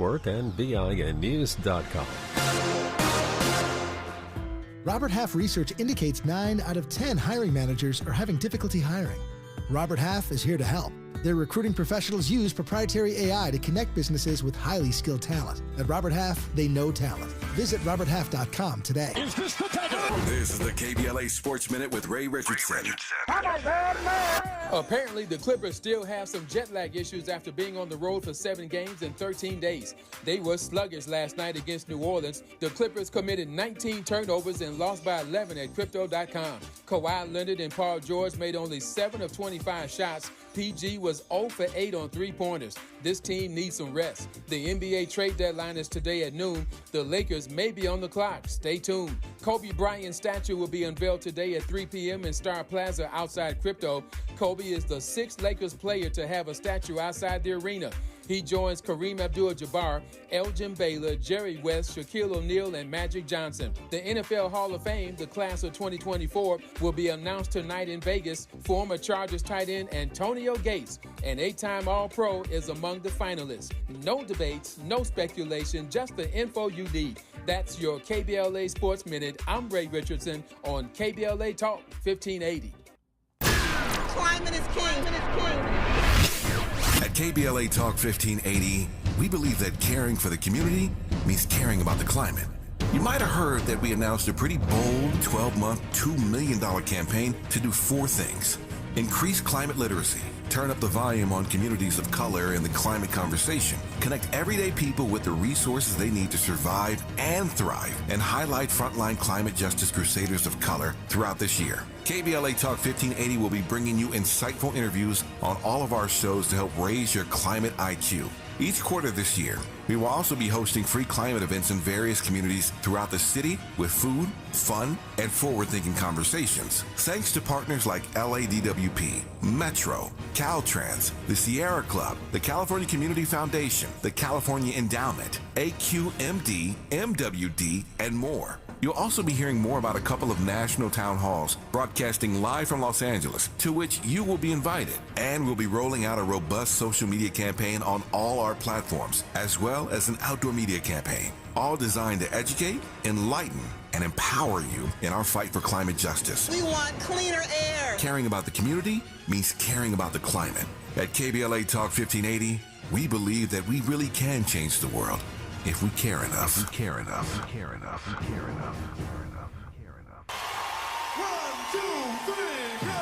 Network and BINnews.com. Robert Half research indicates 9 out of 10 hiring managers are having difficulty hiring. Robert Half is here to help. Their recruiting professionals use proprietary AI to connect businesses with highly skilled talent. At Robert Half, they know talent. Visit roberthalf.com today. Is this the tether? This is the KBLA Sports Minute with Ray Richardson. Apparently, the Clippers still have some jet lag issues after being on the road for 7 games in 13 days. They were sluggish last night against New Orleans. The Clippers committed 19 turnovers and lost by 11 at Crypto.com. Kawhi Leonard and Paul George made only 7 of 25 shots. PG was 0 for 8 on three-pointers. This team needs some rest. The NBA trade deadline is today at noon. The Lakers may be on the clock. Stay tuned. Kobe Bryant's statue will be unveiled today at 3 p.m. in Star Plaza outside Crypto. Kobe is the 6th Lakers player to have a statue outside the arena. He joins Kareem Abdul-Jabbar, Elgin Baylor, Jerry West, Shaquille O'Neal, and Magic Johnson. The NFL Hall of Fame, the class of 2024, will be announced tonight in Vegas. Former Chargers tight end Antonio Gates, an 8-time All-Pro, is among the finalists. No debates, no speculation, just the info you need. That's your KBLA Sports Minute. I'm Ray Richardson on KBLA Talk 1580. Climate is king. At KBLA Talk 1580, we believe that caring for the community means caring about the climate. You might have heard that we announced a pretty bold 12-month, $2 million campaign to do 4 things. Increase climate literacy, turn up the volume on communities of color in the climate conversation, connect everyday people with the resources they need to survive and thrive, and highlight frontline climate justice crusaders of color throughout this year. KBLA Talk 1580 will be bringing you insightful interviews on all of our shows to help raise your climate IQ. Each quarter this year, we will also be hosting free climate events in various communities throughout the city with food, fun, and forward-thinking conversations. Thanks to partners like LADWP, Metro, Caltrans, the Sierra Club, the California Community Foundation, the California Endowment, AQMD, MWD, and more. You'll also be hearing more about a couple of national town halls broadcasting live from Los Angeles, to which you will be invited. And we'll be rolling out a robust social media campaign on all our platforms, as well as an outdoor media campaign, all designed to educate, enlighten, and empower you in our fight for climate justice. We want cleaner air. Caring about the community means caring about the climate. At KBLA Talk 1580, we believe that we really can change the world if we care enough. If we care enough. If we care enough. If we care enough. If we care enough. If we care enough. 1, 2, 3, go!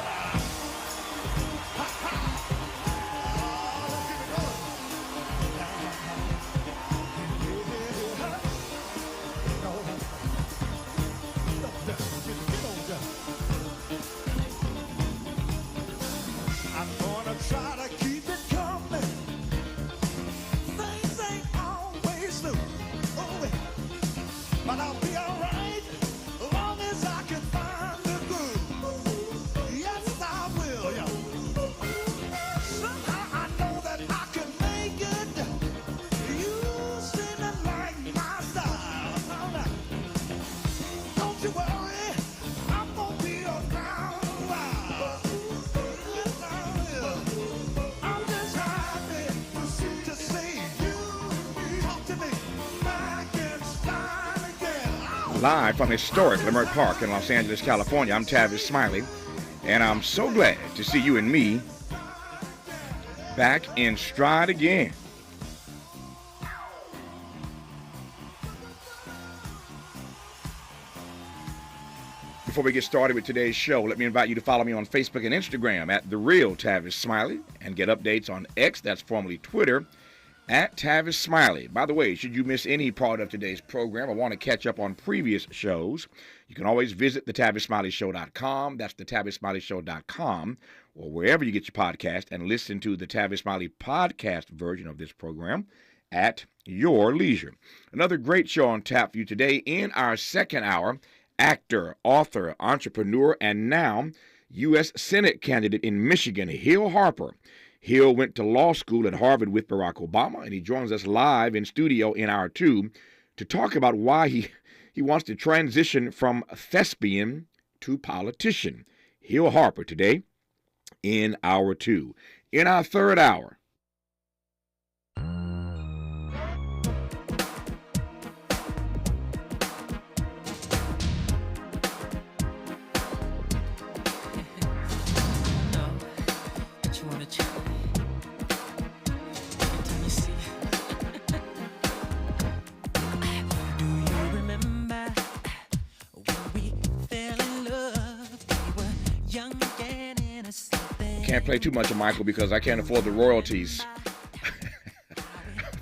I'm gonna try to keep it coming. Things ain't always smooth, but I'll be alright as long as I can find the groove. Yes, I will. Somehow I know that I can make it. You seem to like my style. Now, don't you worry, I'm gonna be around a while. Yes, I will. I'm just happy to see you talk to me back in style again. Live from historic Leimert Park in Los Angeles, California, I'm Tavis Smiley, and I'm so glad to see you and me back in stride again. Before we get started with today's show, let me invite you to follow me on Facebook and Instagram at The Real Tavis Smiley and get updates on X, that's formerly Twitter, at Tavis Smiley. By the way, should you miss any part of today's program or want to catch up on previous shows, you can always visit thetavisSmileyShow.com. That's thetavisSmileyShow.com, or wherever you get your podcast, and listen to the Tavis Smiley podcast version of this program at your leisure. Another great show on tap for you today. In our second hour, actor, author, entrepreneur, and now U.S. Senate candidate in Michigan, Hill Harper. Hill went to law school at Harvard with Barack Obama, and he joins us live in studio in hour 2 to talk about why he wants to transition from thespian to politician. Hill Harper today in hour 2. In our third hour, can't play too much of Michael because I can't afford the royalties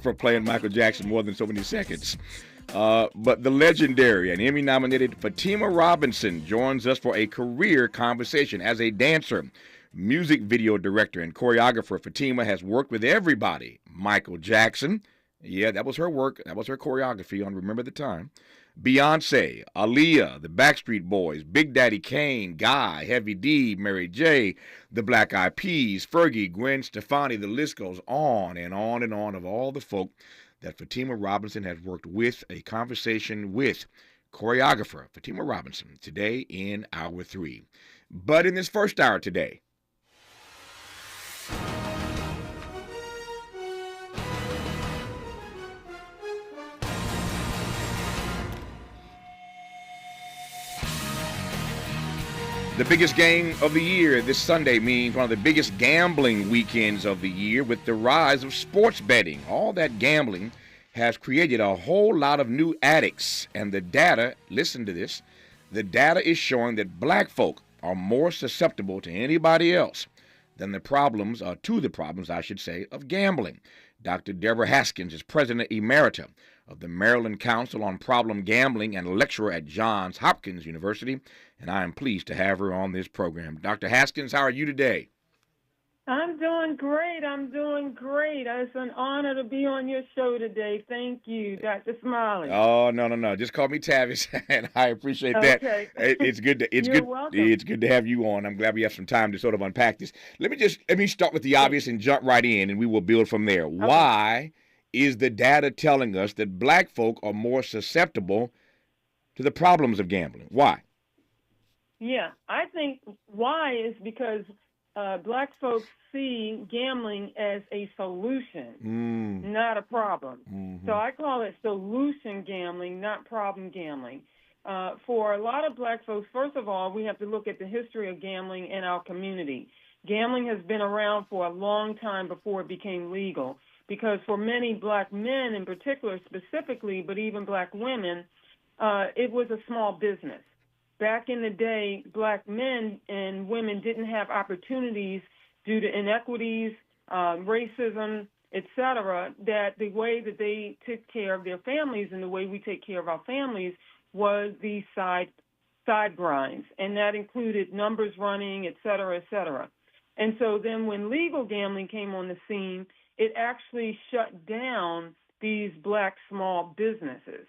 for playing Michael Jackson more than so many seconds. But the legendary and Emmy-nominated Fatima Robinson joins us for a career conversation. As a dancer, music video director, and choreographer, Fatima has worked with everybody. Michael Jackson, yeah, that was her work. That was her choreography on Remember the Time. Beyonce, Aaliyah, the Backstreet Boys, Big Daddy Kane, Guy, Heavy D, Mary J, the Black Eyed Peas, Fergie, Gwen Stefani. The list goes on and on and on of all the folk that Fatima Robinson has worked with. A conversation with choreographer Fatima Robinson today in Hour 3. But in this first hour today, the biggest game of the year this Sunday means one of the biggest gambling weekends of the year with the rise of sports betting. All that gambling has created a whole lot of new addicts. And the data, listen to this, the data is showing that black folk are more susceptible to anybody else than the problems, I should say, of gambling. Dr. Deborah Haskins is President Emerita of the Maryland Council on Problem Gambling and lecturer at Johns Hopkins University, and I am pleased to have her on this program. Dr. Haskins, how are you today? I'm doing great. It's an honor to be on your show today. Thank you, Dr. Smiley. Oh, no. Just call me Tavis, and I appreciate that. Okay. It's good. You're welcome. It's good to have you on. I'm glad we have some time to sort of unpack this. Let me start with the obvious and jump right in, and we will build from there. Okay. Why is the data telling us that black folk are more susceptible to the problems of gambling? Why? Yeah, I think why is because black folks see gambling as a solution, not a problem. Mm-hmm. So I call it solution gambling, not problem gambling. For a lot of black folks, first of all, we have to look at the history of gambling in our community. Gambling has been around for a long time before it became legal, because for many black men in particular, specifically, but even black women, it was a small business. Back in the day, black men and women didn't have opportunities due to inequities, racism, etc., that the way that they took care of their families and the way we take care of our families was these side grinds, and that included numbers running, et cetera, et cetera. And so then when legal gambling came on the scene, it actually shut down these black small businesses.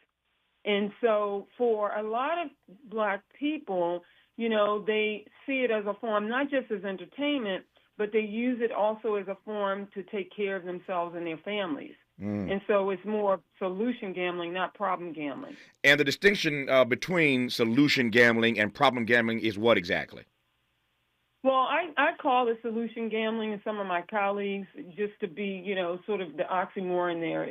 And so for a lot of black people, they see it as a form, not just as entertainment, but they use it also as a form to take care of themselves and their families. And so it's more solution gambling, not problem gambling. And the distinction between solution gambling and problem gambling is what exactly? Well, I call it solution gambling, and some of my colleagues, just to be, sort of the oxymoron there,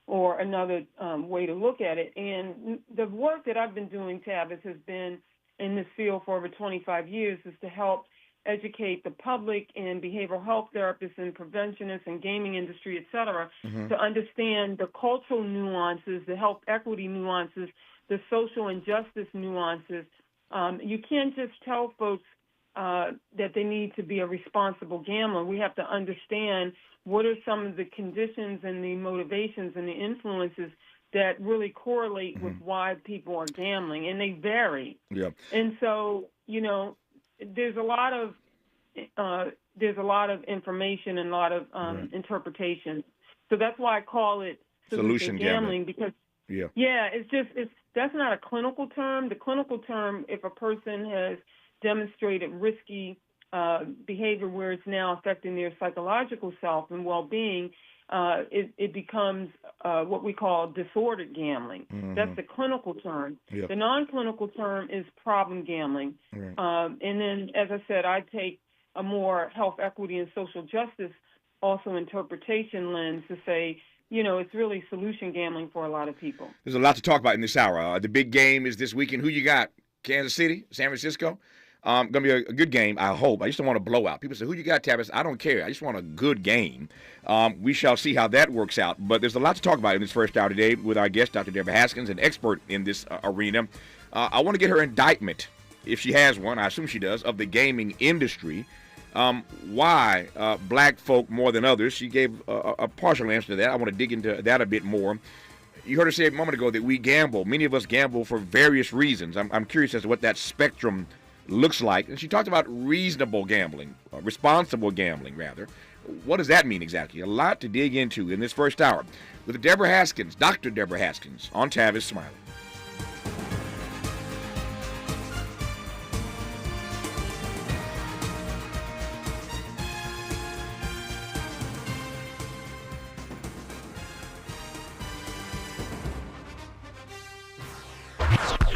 or another way to look at it. And the work that I've been doing, Tavis, has been in this field for over 25 years, is to help educate the public and behavioral health therapists and preventionists and gaming industry, et cetera, to understand the cultural nuances, the health equity nuances, the social injustice nuances. You can't just tell folks that they need to be a responsible gambler. We have to understand what are some of the conditions and the motivations and the influences that really correlate with why people are gambling, and they vary. Yeah. And so, there's a lot of information and a lot of interpretation. So that's why I call it solution gambling, because that's not a clinical term. The clinical term, if a person has demonstrated risky behavior where it's now affecting their psychological self and well-being, it becomes what we call disordered gambling. That's the clinical term. Yep. The non-clinical term is problem gambling. And then, as I said, I take a more health equity and social justice also interpretation lens to say, it's really solution gambling for a lot of people. There's a lot to talk about in this hour. The big game is this weekend. Who you got? Kansas City, San Francisco? Going to be a good game, I hope. I just don't want a blowout. People say, who you got, Tavis? I don't care. I just want a good game. We shall see how that works out. But there's a lot to talk about in this first hour today with our guest, Dr. Deborah Haskins, an expert in this arena. I want to get her indictment, if she has one, I assume she does, of the gaming industry. why black folk more than others. She gave a partial answer to that. I want to dig into that a bit more. You heard her say a moment ago that we gamble. Many of us gamble for various reasons. I'm curious as to what that spectrum looks like. And she talked about reasonable gambling, responsible gambling, rather. What does that mean exactly? A lot to dig into in this first hour with Deborah Haskins, Dr. Deborah Haskins, on Tavis Smiley.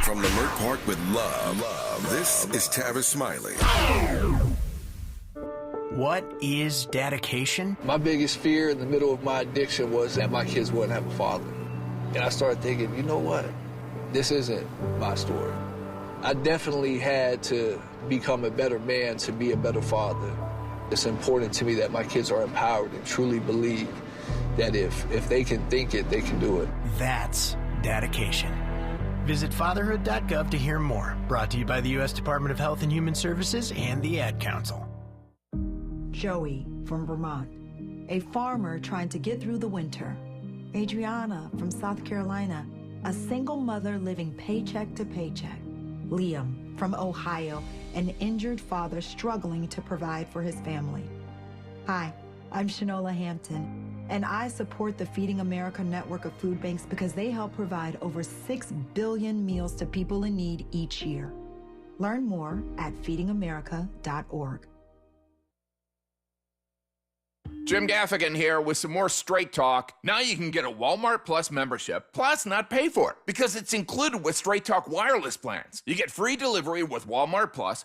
From Leimert Park with love. This is Tavis Smiley. What is dedication? My biggest fear in the middle of my addiction was that my kids wouldn't have a father. And I started thinking, you know what? This isn't my story. I definitely had to become a better man to be a better father. It's important to me that my kids are empowered and truly believe that if they can think it, they can do it. That's dedication. Visit fatherhood.gov to hear more. Brought to you by the U.S. Department of Health and Human Services and the Ad Council. Joey from Vermont, a farmer trying to get through the winter. Adriana from South Carolina, a single mother living paycheck to paycheck. Liam from Ohio, an injured father struggling to provide for his family. Hi, I'm Shanola Hampton, and I support the Feeding America network of food banks because they help provide over 6 billion meals to people in need each year. Learn more at feedingamerica.org. Jim Gaffigan here with some more Straight Talk. Now you can get a Walmart Plus membership, plus not pay for it, because it's included with Straight Talk wireless plans. You get free delivery with Walmart plus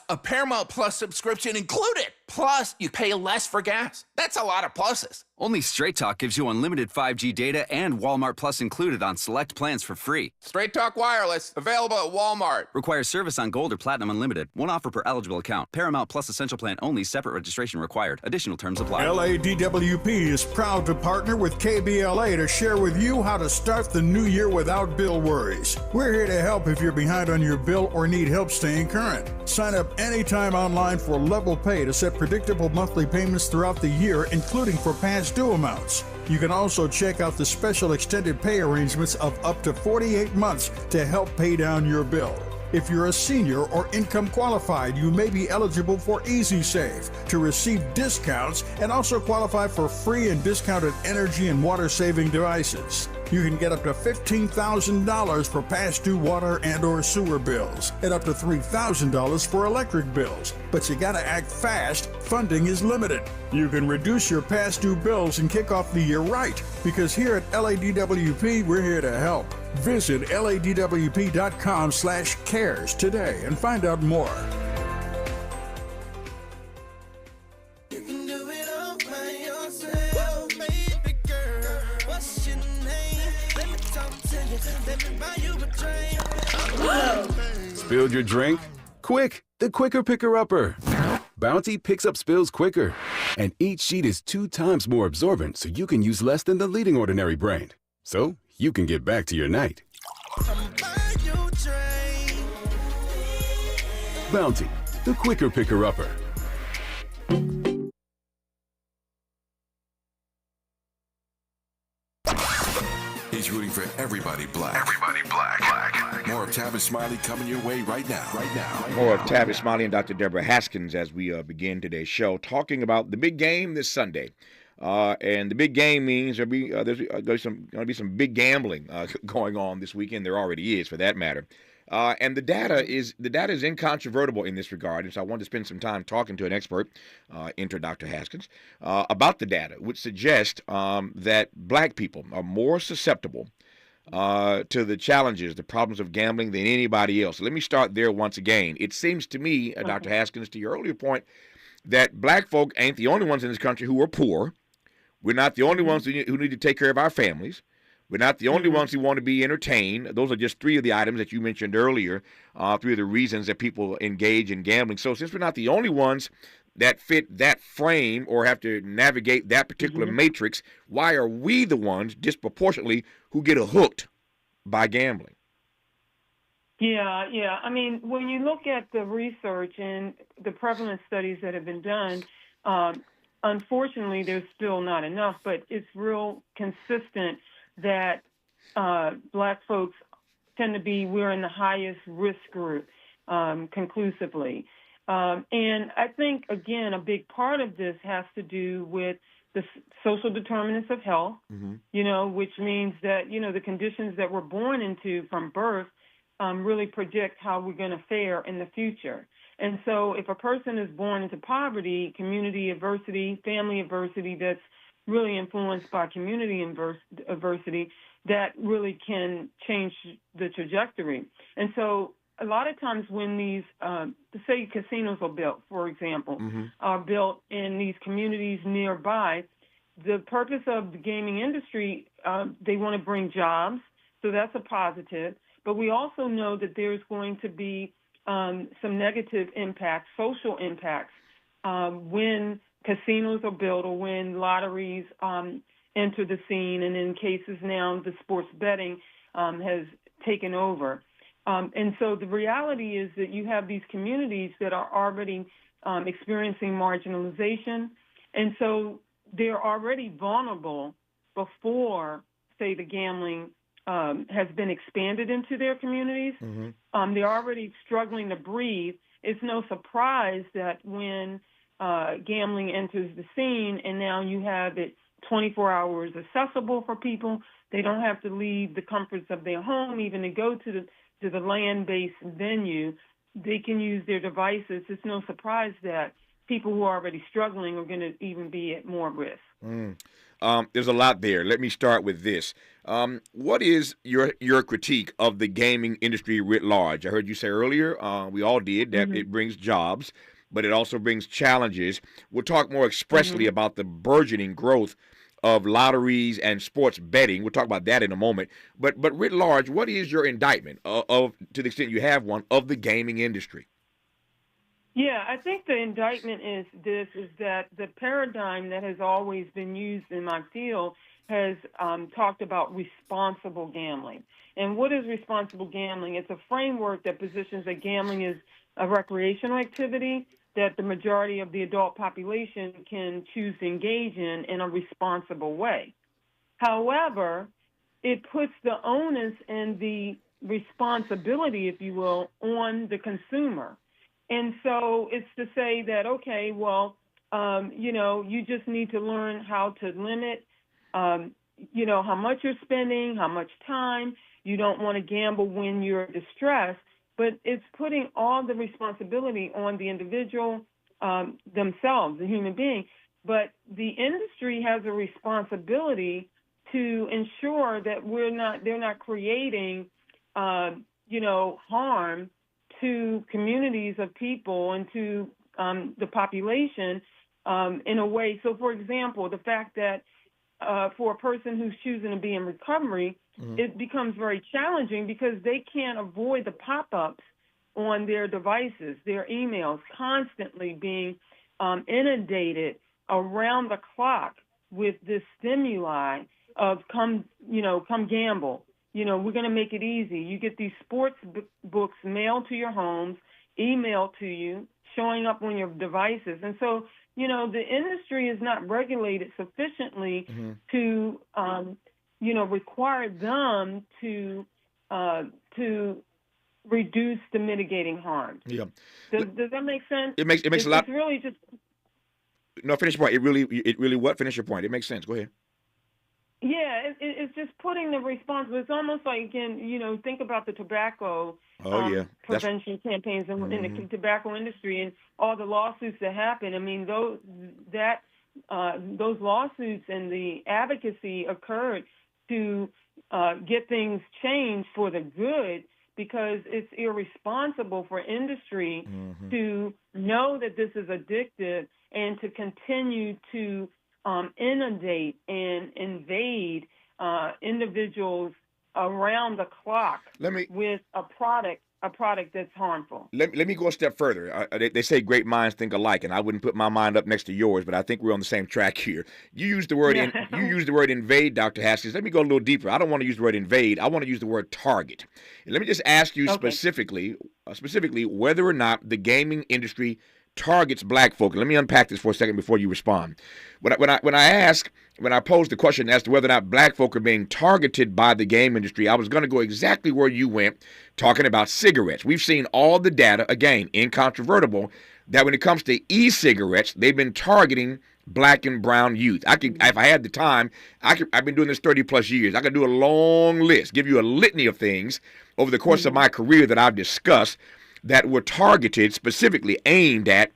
a Paramount Plus subscription included. Plus, you pay less for gas. That's a lot of pluses. Only Straight Talk gives you unlimited 5G data and Walmart Plus included on select plans for free. Straight Talk Wireless, available at Walmart. Requires service on Gold or Platinum Unlimited. One offer per eligible account. Paramount Plus Essential Plan only. Separate registration required. Additional terms apply. LADWP is proud to partner with KBLA to share with you how to start the new year without bill worries. We're here to help if you're behind on your bill or need help staying current. Sign up anytime online for Level Pay to set predictable monthly payments throughout the year, including for past due amounts. You can also check out the special extended pay arrangements of up to 48 months to help pay down your bill. If you're a senior or income qualified, you may be eligible for Easy Save to receive discounts and also qualify for free and discounted energy and water saving devices. You can get up to $15,000 for past due water and or sewer bills and up to $3,000 for electric bills. But you gotta act fast. Funding is limited. You can reduce your past due bills and kick off the year right, because here at LADWP, we're here to help. Visit ladwp.com/cares today and find out more. Spilled your drink? Quick, the quicker picker-upper. Bounty picks up spills quicker, and each sheet is 2 times more absorbent, so you can use less than the leading ordinary brand. So you can get back to your night. Bounty, the quicker picker-upper. He's rooting for everybody black. Everybody black. More of Tavis Smiley coming your way right now. More of Tavis Smiley and Dr. Deborah Haskins as we begin today's show, talking about the big game this Sunday. And the big game means there's going to be some big gambling going on this weekend. There already is, for that matter. And the data is incontrovertible in this regard. And so I wanted to spend some time talking to an expert, enter Dr. Haskins, about the data, which suggests that black people are more susceptible to the challenges, the problems of gambling than anybody else. Let me start there once again. It seems to me, Dr. Haskins, to your earlier point, that black folk ain't the only ones in this country who are poor. We're not the only ones who need to take care of our families. We're not the only ones who want to be entertained. Those are just 3 of the items that you mentioned earlier, 3 of the reasons that people engage in gambling. So since we're not the only ones that fit that frame or have to navigate that particular matrix, why are we the ones disproportionately who get hooked by gambling? Yeah. I mean, when you look at the research and the prevalence studies that have been done, unfortunately, there's still not enough, but it's real consistent that Black folks tend to be, we're in the highest risk group conclusively. And I think, again, a big part of this has to do with the social determinants of health, which means that, the conditions that we're born into from birth really predict how we're going to fare in the future. And so if a person is born into poverty, community adversity, family adversity that's really influenced by community adversity, that really can change the trajectory. And so a lot of times when these, say casinos are built, for example, are built in these communities nearby, the purpose of the gaming industry, they want to bring jobs, so that's a positive. But we also know that there's going to be some negative impacts, social impacts, when casinos are built or when lotteries enter the scene, and in cases now the sports betting has taken over. And so the reality is that you have these communities that are already experiencing marginalization, and so they're already vulnerable before, say, the gambling has been expanded into their communities. They're already struggling to breathe. It's no surprise that when gambling enters the scene and now you have it 24 hours accessible for people, they don't have to leave the comforts of their home even to go to the land-based venue. They can use their devices. It's no surprise that people who are already struggling are going to even be at more risk. There's a lot there. Let me start with this. What is your critique of the gaming industry writ large? I heard you say earlier, we all did, that it brings jobs, but it also brings challenges. We'll talk more expressly about the burgeoning growth of lotteries and sports betting. We'll talk about that in a moment. But writ large, what is your indictment of, to the extent you have one, of the gaming industry? Yeah, I think the indictment is that the paradigm that has always been used in my field has talked about responsible gambling. And what is responsible gambling? It's a framework that positions that gambling is a recreational activity that the majority of the adult population can choose to engage in a responsible way. However, it puts the onus and the responsibility, if you will, on the consumer. And so it's to say that, okay, well, you just need to learn how to limit, how much you're spending, how much time. You don't want to gamble when you're distressed, but it's putting all the responsibility on the individual themselves, the human being. But the industry has a responsibility to ensure that they're not creating, harm to communities of people and to the population in a way. So, for example, the fact that for a person who's choosing to be in recovery, it becomes very challenging because they can't avoid the pop-ups on their devices, their emails constantly being inundated around the clock with this stimuli of come gamble. We're going to make it easy. You get these sports books mailed to your homes, emailed to you, showing up on your devices. And so, the industry is not regulated sufficiently to, require them to reduce the mitigating harm. Yeah. Does that make sense? It makes a lot. It's really just. No, finish your point. It really what? Finish your point. It makes sense. Go ahead. Yeah, it's just putting the responsibility. It's almost like, again, think about the tobacco prevention campaigns in the tobacco industry and all the lawsuits that happen. I mean, those lawsuits and the advocacy occurred to get things changed for the good, because it's irresponsible for industry to know that this is addictive and to continue to inundate and invade individuals around the clock with a product a product that's harmful. Let me go a step further. They say great minds think alike, and I wouldn't put my mind up next to yours, but I think we're on the same track here. You use the word you use the word invade, Dr. Haskins. Let me go a little deeper. I don't want to use the word invade. I want to use the word target. And let me just ask you specifically whether or not the gaming industry targets black folk. Let me unpack this for a second before you respond. When I posed the question as to whether or not black folk are being targeted by the game industry, I was going to go exactly where you went, talking about cigarettes. We've seen all the data, again, incontrovertible, that when it comes to e-cigarettes, they've been targeting black and brown youth. If I had the time, I've been doing this 30 plus years. I could do a long list, give you a litany of things over the course of my career that I've discussed that were targeted, specifically aimed at,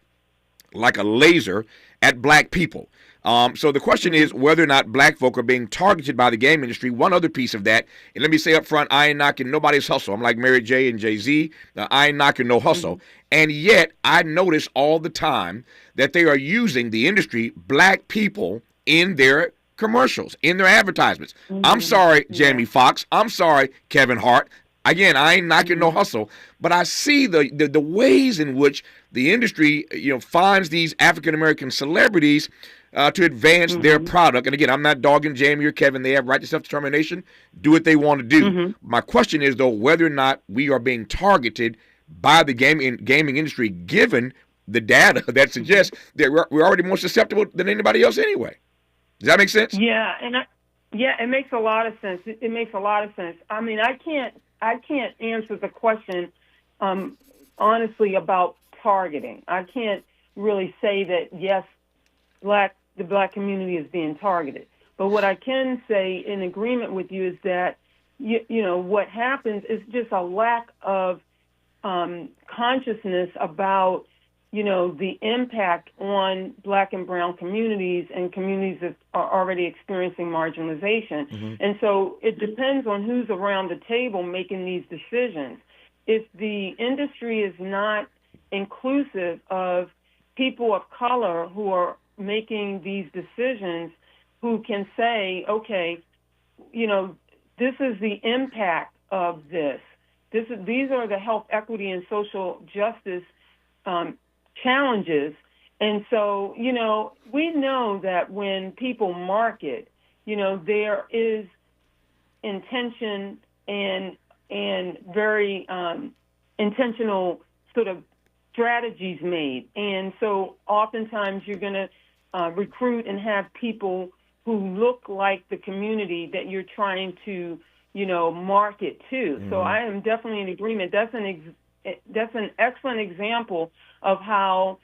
like a laser, at black people. So the question is whether or not black folk are being targeted by the game industry. One other piece of that, and let me say up front, I ain't knocking nobody's hustle. I'm like Mary J. and Jay-Z. I ain't knocking no hustle. And yet I notice all the time that they are using the industry, black people, in their commercials, in their advertisements. I'm sorry, Jamie Foxx. I'm sorry, Kevin Hart. Again, I ain't knocking no hustle, but I see the ways in which the industry, finds these African American celebrities to advance their product. And again, I'm not dogging Jamie or Kevin. They have right to self-determination. Do what they want to do. My question is, though, whether or not we are being targeted by the gaming industry, given the data that suggests that we're already more susceptible than anybody else anyway. Does that make sense? Yeah, it makes a lot of sense. It makes a lot of sense. I mean, I can't answer the question honestly about targeting. I can't really say that yes, the black community is being targeted. But what I can say in agreement with you is that what happens is just a lack of consciousness about the impact on black and brown communities and communities that are already experiencing marginalization. And so it depends on who's around the table making these decisions. If the industry is not inclusive of people of color who are making these decisions, who can say, okay, this is the impact of this. These are the health equity and social justice challenges. And so, we know that when people market, there is intention and very intentional sort of strategies made. And so oftentimes you're going to recruit and have people who look like the community that you're trying to, market to. So I am definitely in agreement. That's an excellent example of how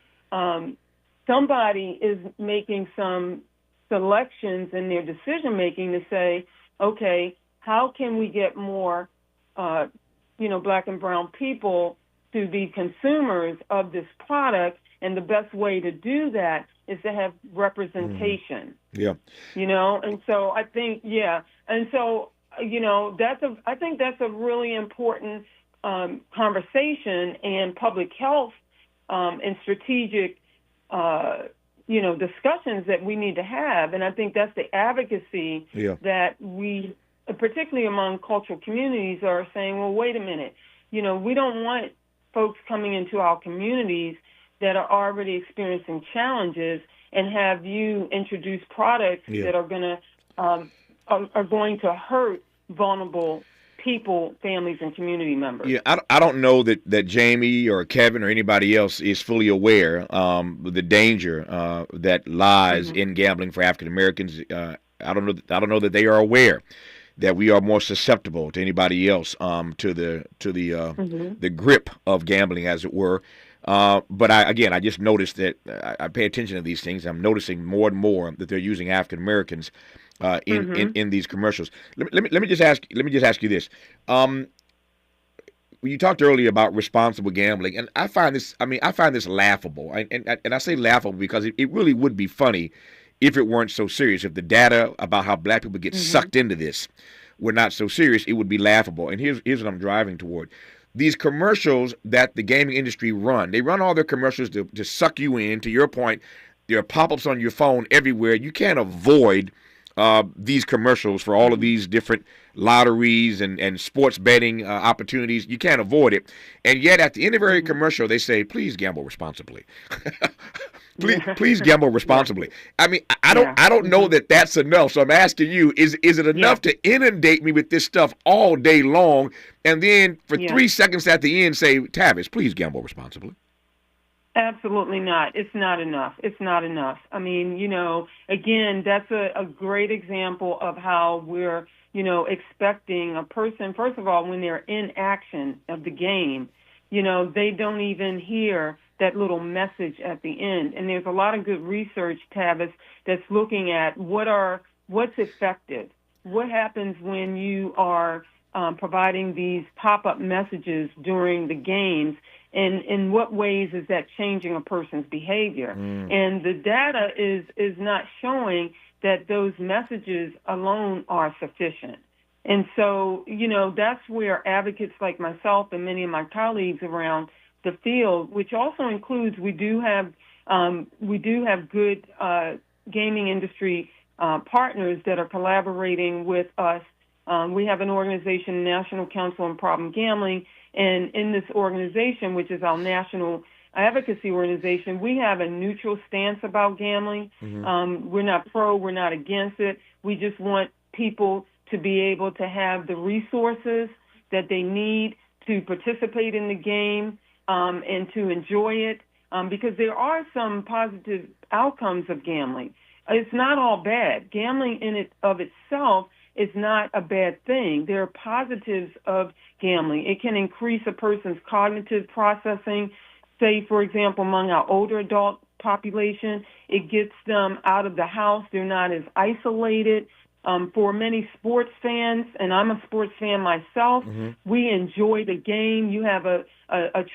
somebody is making some selections in their decision making to say, okay, how can we get more, black and brown people to be consumers of this product? And the best way to do that is to have representation. Yeah. And so I think, and so, I think that's a really important conversation and public health and strategic, discussions that we need to have. And I think that's the advocacy that we, particularly among cultural communities, are saying, well, wait a minute, we don't want folks coming into our communities that are already experiencing challenges and have you introduce products that are going to hurt vulnerable people, families, and community members. Yeah, I don't know that Jamie or Kevin or anybody else is fully aware of the danger that lies in gambling for African Americans. I don't know that they are aware that we are more susceptible to anybody else to the grip of gambling, as it were. But I just noticed that I pay attention to these things. I'm noticing more and more that they're using African Americans in these commercials. Let me just ask you this. You talked earlier about responsible gambling, and I find this laughable. And I say laughable because it really would be funny if it weren't so serious. If the data about how black people get sucked into this were not so serious, it would be laughable. And here's what I'm driving toward. These commercials that the gaming industry they run all their commercials to suck you in. To your point, there are pop-ups on your phone everywhere. You can't avoid these commercials for all of these different lotteries and sports betting opportunities. You can't avoid it. And yet at the end of every commercial, they say, please gamble responsibly. Please gamble responsibly. I mean, I don't know that that's enough. So I'm asking you, is it enough to inundate me with this stuff all day long, and then for 3 seconds at the end say, Tavis, please gamble responsibly? Absolutely not. It's not enough. It's not enough. I mean, again, that's a great example of how we're, expecting a person, first of all, when they're in action of the game, they don't even hear that little message at the end. And there's a lot of good research, Tavis, that's looking at what's effective. What happens when you are providing these pop-up messages during the games, and in what ways is that changing a person's behavior? And the data is not showing that those messages alone are sufficient. And so, that's where advocates like myself and many of my colleagues around the field, which also includes we do have good gaming industry partners that are collaborating with us. We have an organization, National Council on Problem Gambling, and in this organization, which is our national advocacy organization, we have a neutral stance about gambling. We're not pro, we're not against it. We just want people to be able to have the resources that they need to participate in the game and to enjoy it, because there are some positive outcomes of gambling. It's not all bad. Gambling in it of itself is not a bad thing. There are positives of gambling. It can increase a person's cognitive processing. Say, for example, among our older adult population, it gets them out of the house. They're not as isolated. For many sports fans, and I'm a sports fan myself, we enjoy the game. You have a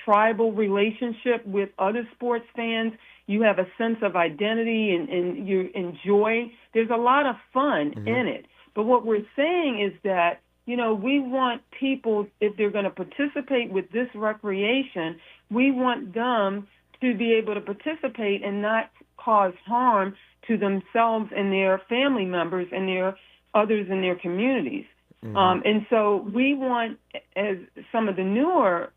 tribal relationship with other sports fans. You have a sense of identity and you enjoy. There's a lot of fun in it. But what we're saying is that, we want people, if they're going to participate with this recreation, we want them to be able to participate and not cause harm to themselves and their family members and their others in their communities. And so we want, as some of the newer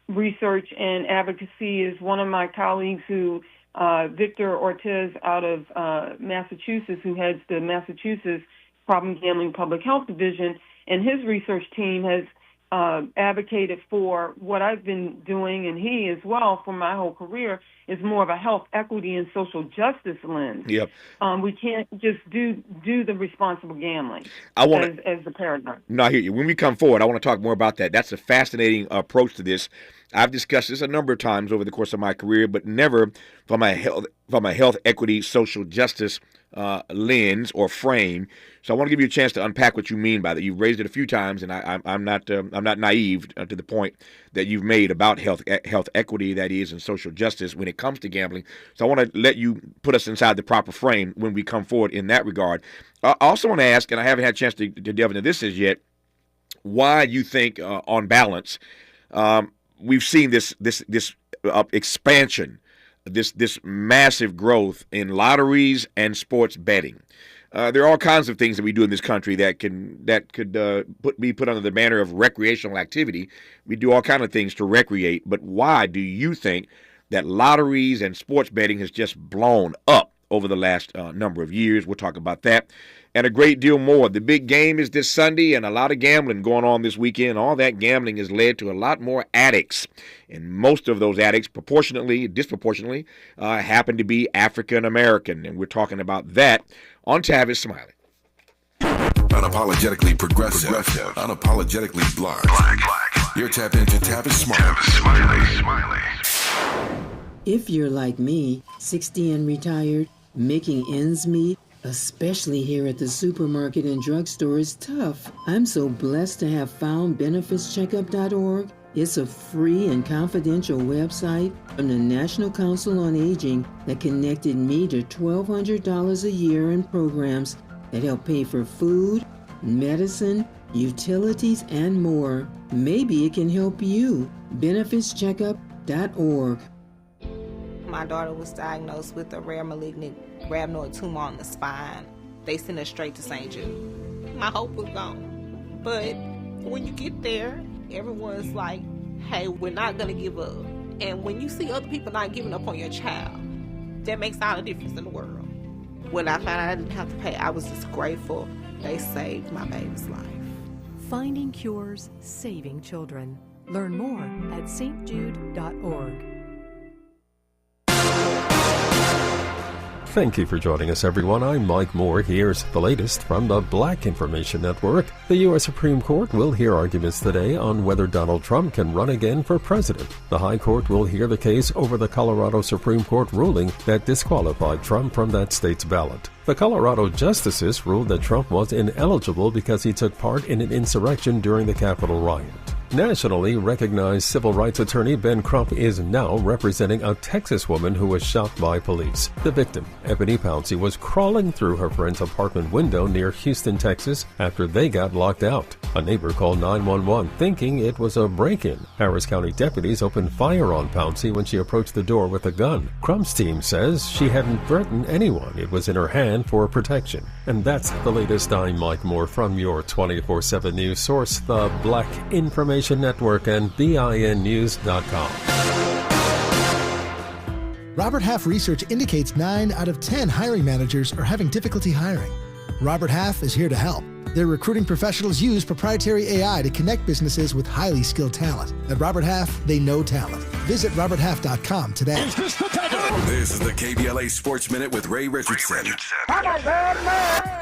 research and advocacy is one of my colleagues who, Victor Ortiz out of Massachusetts, who heads the Massachusetts Problem Gambling Public Health Division, and his research team has advocated for what I've been doing, and he as well for my whole career, is more of a health equity and social justice lens. Yep. We can't just do the responsible gambling as the paradigm. No, I hear you. When we come forward, I want to talk more about that. That's a fascinating approach to this. I've discussed this a number of times over the course of my career, but never from a health equity, social justice lens or frame. So I want to give you a chance to unpack what you mean by that. You've raised it a few times, and I'm not naive to the point that you've made about health equity, that is, and social justice when it comes to gambling. So I want to let you put us inside the proper frame when we come forward in that regard. I also want to ask, and I haven't had a chance to delve into this as yet, why you think, on balance, we've seen this expansion, this massive growth in lotteries and sports betting. There are all kinds of things that we do in this country that could be put under the banner of recreational activity. We do all kinds of things to recreate. But why do you think that lotteries and sports betting has just blown up over the last number of years? We'll talk about that and a great deal more. The big game is this Sunday, and a lot of gambling going on this weekend. All that gambling has led to a lot more addicts, and most of those addicts disproportionately happen to be African American, and we're talking about that on Tavis Smiley. Unapologetically progressive. Unapologetically black. You're tapped into Tavis Smiley. If you're like me, 60 and retired, making ends meet, especially here at the supermarket and drugstore, is tough. I'm so blessed to have found benefitscheckup.org. It's a free and confidential website from the National Council on Aging that connected me to $1,200 a year in programs that help pay for food, medicine, utilities, and more. Maybe it can help you. benefitscheckup.org. My daughter was diagnosed with a rare malignant rhabdoid tumor on the spine. they sent us straight to St. Jude. My hope was gone. But when you get there, everyone's like, hey, we're not going to give up. And when you see other people not giving up on your child, that makes all the difference in the world. When I found out I didn't have to pay, I was just grateful they saved my baby's life. Finding cures, saving children. Learn more at stjude.org. Thank you for joining us, everyone. I'm Mike Moore. Here's the latest from the Black Information Network. The U.S. Supreme Court will hear arguments today on whether Donald Trump can run again for president. The High Court will hear the case over the Colorado Supreme Court ruling that disqualified Trump from that state's ballot. The Colorado justices ruled that Trump was ineligible because he took part in an insurrection during the Capitol riot. Nationally recognized civil rights attorney Ben Crump is now representing a Texas woman who was shot by police. The victim, Ebony Pouncey, was crawling through her friend's apartment window near Houston, Texas, after they got locked out. A neighbor called 911 thinking it was a break-in. Harris County deputies opened fire on Pouncey when she approached the door with a gun. Crump's team says she hadn't threatened anyone. It was in her hand for protection. And that's the latest. I'm Mike Moore from your 24/7 news source, the Black Information Network and BINnews.com. Robert Half research indicates 9 out of 10 hiring managers are having difficulty hiring. Robert Half is here to help. Their recruiting professionals use proprietary AI to connect businesses with highly skilled talent. At Robert Half, they know talent. Visit roberthalf.com today. This is the KBLA Sports Minute with Ray Richardson.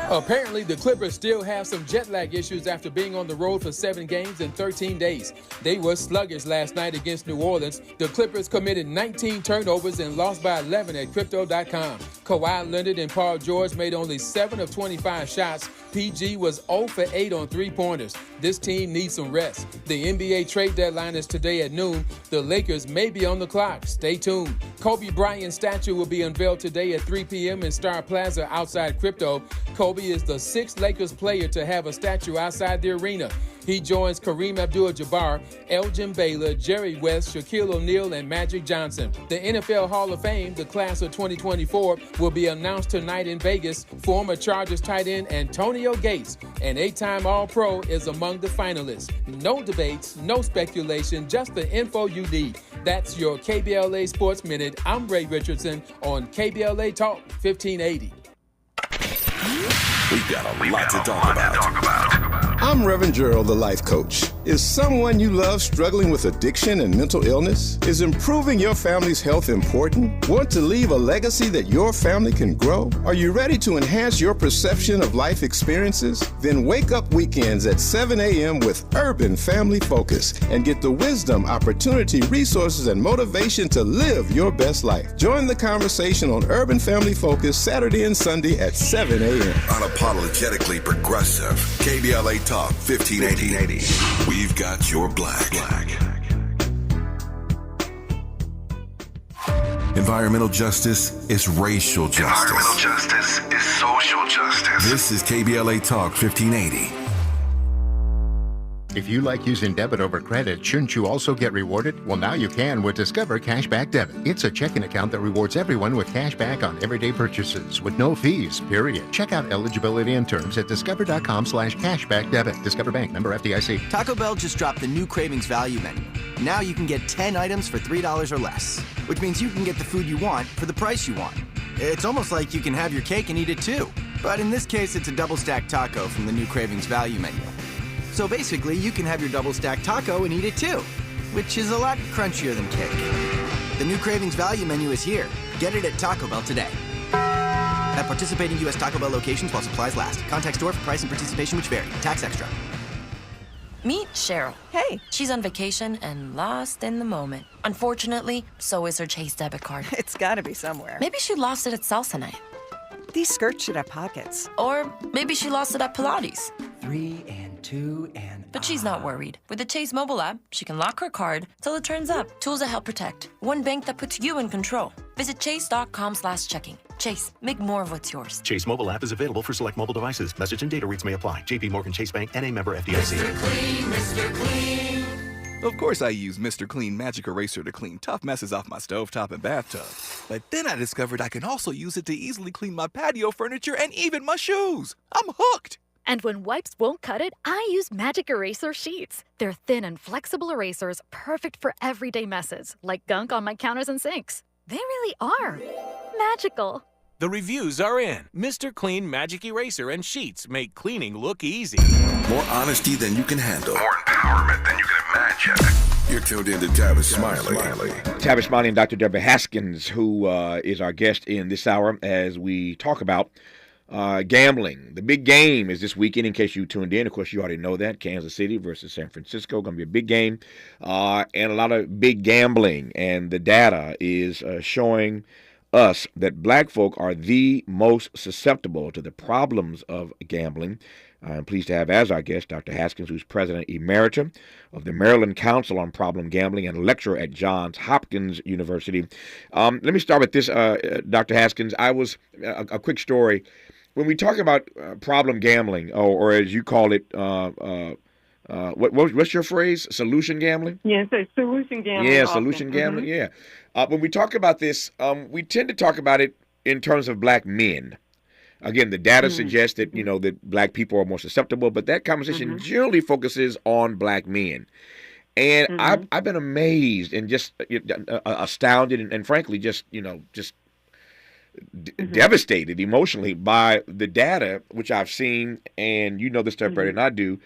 Apparently, the Clippers still have some jet lag issues after being on the road for 7 games in 13 days. They were sluggish last night against New Orleans. The Clippers committed 19 turnovers and lost by 11 at Crypto.com. Kawhi Leonard and Paul George made only 7 of 25 shots. PG was 0 for 8 on three-pointers. This team needs some rest. The NBA trade deadline is today at noon. The Lakers may be on the clock. Stay tuned. Kobe Bryant's statue will be unveiled today at 3 p.m. in Star Plaza outside Crypto. Kobe is the 6th Lakers player to have a statue outside the arena. He joins Kareem Abdul-Jabbar, Elgin Baylor, Jerry West, Shaquille O'Neal, and Magic Johnson. The NFL Hall of Fame, the class of 2024, will be announced tonight in Vegas. Former Chargers tight end Antonio Gates, an 8-time All-Pro, is among the finalists. No debates, no speculation, just the info you need. That's your KBLA Sports Minute. I'm Ray Richardson on KBLA Talk 1580. We've got a lot to talk about. I'm Reverend Gerald, the life coach. Is someone you love struggling with addiction and mental illness? Is improving your family's health important? Want to leave a legacy that your family can grow? Are you ready to enhance your perception of life experiences? Then wake up weekends at 7 a.m. with Urban Family Focus and get the wisdom, opportunity, resources, and motivation to live your best life. Join the conversation on Urban Family Focus Saturday and Sunday at 7 a.m. Unapologetically progressive. KBLA Talk 1580. We've got your black. Environmental justice is racial justice. Environmental justice is social justice. This is KBLA Talk 1580. If you like using debit over credit, shouldn't you also get rewarded? Well, now you can with Discover Cashback Debit. It's a checking account that rewards everyone with cash back on everyday purchases with no fees, period. Check out eligibility and terms at discover.com/cashbackdebit. Discover Bank, member FDIC. Taco Bell just dropped the new Cravings Value Menu. Now you can get 10 items for $3 or less, which means you can get the food you want for the price you want. It's almost like you can have your cake and eat it too. But in this case, it's a double-stacked taco from the new Cravings Value Menu. So basically, you can have your double-stacked taco and eat it too, which is a lot crunchier than cake. The new Cravings Value Menu is here. Get it at Taco Bell today. At participating U.S. Taco Bell locations while supplies last. Contact store for price and participation which vary. Tax extra. Meet Cheryl. Hey. She's on vacation and lost in the moment. Unfortunately, so is her Chase debit card. It's gotta be somewhere. Maybe she lost it at salsa night. These skirts should have pockets. Or maybe she lost it at Pilates. 3 and 2 and... But she's not worried. With the Chase mobile app, she can lock her card till it turns up. Tools that help protect. One bank that puts you in control. Visit chase.com/checking. Chase, make more of what's yours. Chase mobile app is available for select mobile devices. Message and data rates may apply. JP Morgan Chase Bank, N.A. member FDIC. Mr. Clean, Mr. Clean. Of course I use Mr. Clean Magic Eraser to clean tough messes off my stovetop and bathtub. But then I discovered I can also use it to easily clean my patio furniture and even my shoes. I'm hooked. And when wipes won't cut it, I use Magic Eraser Sheets. They're thin and flexible erasers, perfect for everyday messes, like gunk on my counters and sinks. They really are magical. The reviews are in. Mr. Clean Magic Eraser and Sheets make cleaning look easy. More honesty than you can handle. More empowerment than you can imagine. You're tuned in to Tavis Smiley. Tavis Smiley and Dr. Deborah Haskins, who is our guest in this hour as we talk about gambling. The big game is this weekend, in case you tuned in. Of course, you already know that. Kansas City versus San Francisco. Going to be a big game and a lot of big gambling. And the data is showing us that black folk are the most susceptible to the problems of gambling. I'm pleased to have as our guest Dr. Haskins, who's President Emerita of the Maryland Council on Problem Gambling and lecturer at Johns Hopkins University. Let me start with this, Dr. Haskins. I was a quick story. When we talk about problem gambling, or as you call it, what's your phrase? Solution gambling? Yes, yeah, solution gambling. Yeah, solution gambling, yeah. When we talk about this, we tend to talk about it in terms of black men. Again, the data suggests that, that black people are more susceptible, but that conversation generally focuses on black men. And I've been amazed and just astounded and frankly, just devastated emotionally by the data, which I've seen, and you know this stuff better than I do,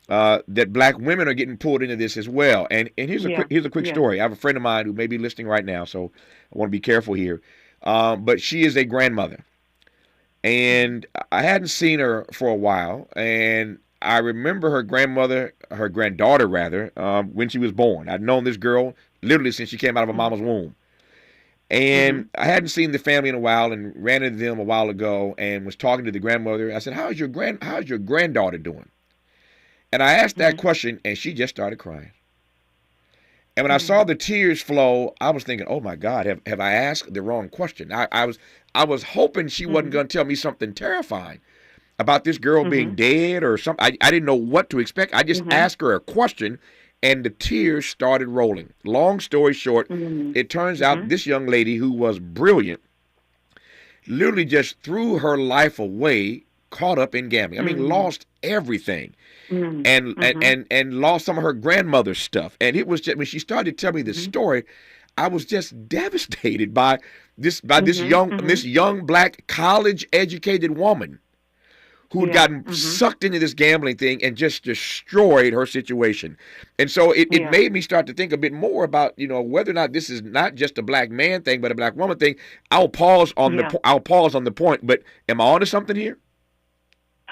that black women are getting pulled into this as well. And here's a quick story. I have a friend of mine who may be listening right now, so I want to be careful here. But she is a grandmother. And I hadn't seen her for a while, and I remember her granddaughter rather, when she was born. I'd known this girl literally since she came out of her mama's womb. And I hadn't seen the family in a while and ran into them a while ago and was talking to the grandmother. I said, how's your granddaughter doing? And I asked that question, and she just started crying. And when I saw the tears flow, I was thinking, oh, my God, have I asked the wrong question? I was hoping she wasn't going to tell me something terrifying about this girl being dead or something. I didn't know what to expect. I just asked her a question, and the tears started rolling. Long story short, it turns out this young lady who was brilliant literally just threw her life away, caught up in gambling. I mean, lost everything. And lost some of her grandmother's stuff. And it was just, when she started telling me this story, I was just devastated by this young black college educated woman who had gotten sucked into this gambling thing and just destroyed her situation. And so it made me start to think a bit more about, whether or not this is not just a black man thing, but a black woman thing. I'll pause on the point, but am I onto something here?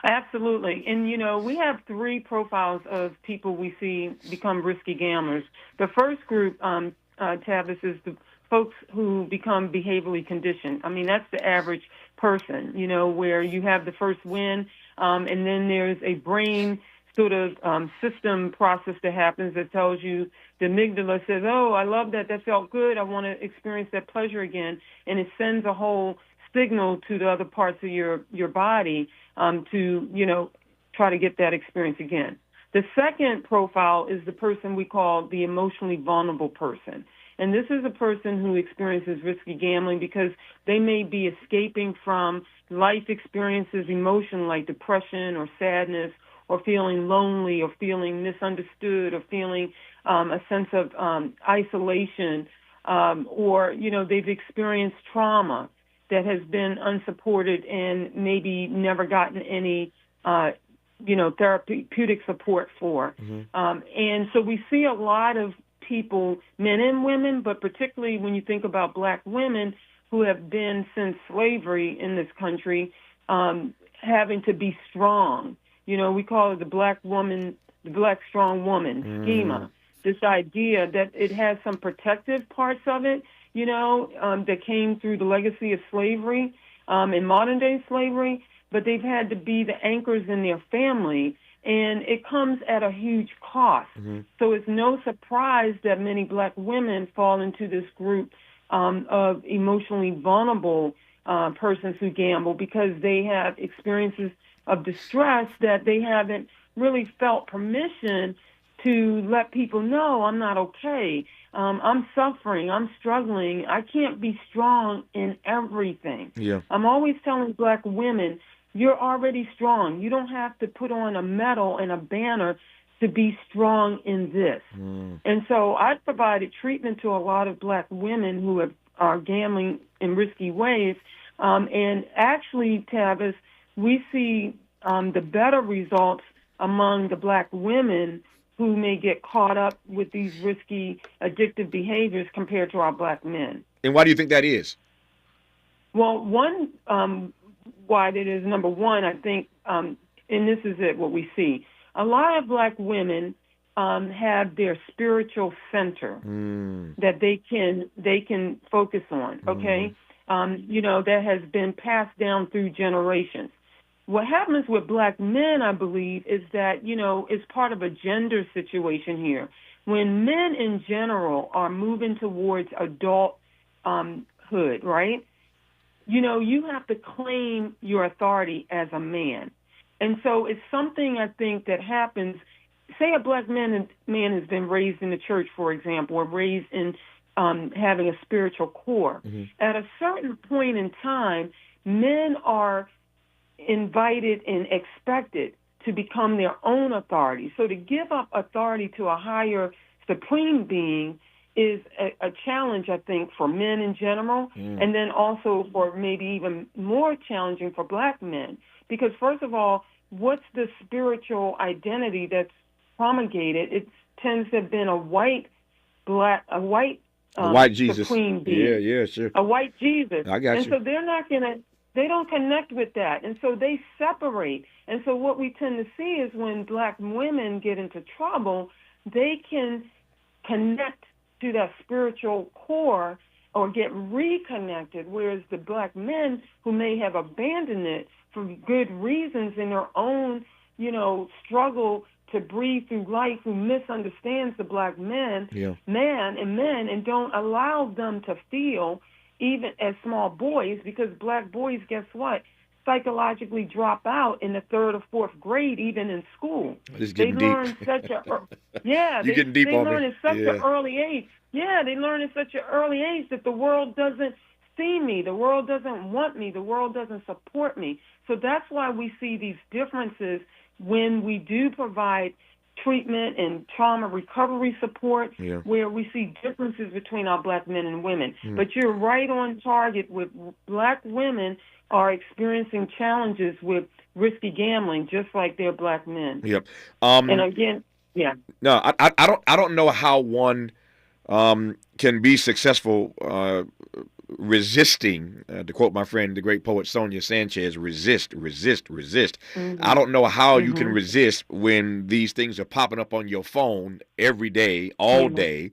Absolutely. And, we have three profiles of people we see become risky gamblers. The first group, Tavis, is the folks who become behaviorally conditioned. I mean, that's the average person, where you have the first win, and then there's a brain sort of system process that happens that tells you, the amygdala says, oh, I love that. That felt good. I want to experience that pleasure again. And it sends a whole signal to the other parts of your body to, try to get that experience again. The second profile is the person we call the emotionally vulnerable person. And this is a person who experiences risky gambling because they may be escaping from life experiences, emotion like depression or sadness, or feeling lonely, or feeling misunderstood, or feeling a sense of isolation, or, they've experienced trauma that has been unsupported and maybe never gotten any, therapeutic support for. And so we see a lot of people, men and women, but particularly when you think about black women who have been since slavery in this country, having to be strong. We call it the black strong woman schema. This idea that it has some protective parts of it, that came through the legacy of slavery, in modern day slavery, but they've had to be the anchors in their family, and it comes at a huge cost. So it's no surprise that many black women fall into this group of emotionally vulnerable persons who gamble, because they have experiences of distress that they haven't really felt permission to let people know I'm not okay. I'm suffering. I'm struggling. I can't be strong in everything. Yeah. I'm always telling black women, you're already strong. You don't have to put on a medal and a banner to be strong in this. And so I provided treatment to a lot of black women who are gambling in risky ways. And actually, Tavis, we see the better results among the black women who may get caught up with these risky, addictive behaviors compared to our black men. And why do you think that is? Well, one, why that is, number one, I think, and this is what we see. A lot of black women have their spiritual center that they can focus on, okay? That has been passed down through generations. What happens with black men, I believe, is that, it's part of a gender situation here. When men in general are moving towards adulthood, right? You have to claim your authority as a man. And so it's something I think that happens. Say a black man has been raised in the church, for example, or raised in having a spiritual core. At a certain point in time, men are invited and expected to become their own authority. So to give up authority to a higher supreme being is a challenge, I think, for men in general, and then also for maybe even more challenging for black men. Because first of all, what's the spiritual identity that's promulgated? It tends to have been a white Jesus. Supreme being. Yeah, sure. A white Jesus. I got and you. so they don't connect with that. And so they separate. And so what we tend to see is when black women get into trouble, they can connect to that spiritual core or get reconnected, whereas the black men who may have abandoned it for good reasons in their own, struggle to breathe through life, who misunderstands the black man and don't allow them to feel, even as small boys, because black boys, guess what, psychologically drop out in the 3rd or 4th grade, even in school. They learn such a You're getting deep they on learn me. at such an early age. Yeah, they learn at such an early age that the world doesn't see me, the world doesn't want me, the world doesn't support me. So that's why we see these differences when we do provide treatment and trauma recovery support, where we see differences between our black men and women. But you're right on target with black women are experiencing challenges with risky gambling, just like their black men. Yep. And again, No, I don't know how one can be successful resisting, to quote my friend, the great poet Sonia Sanchez, resist. I don't know how you can resist when these things are popping up on your phone every day, all day,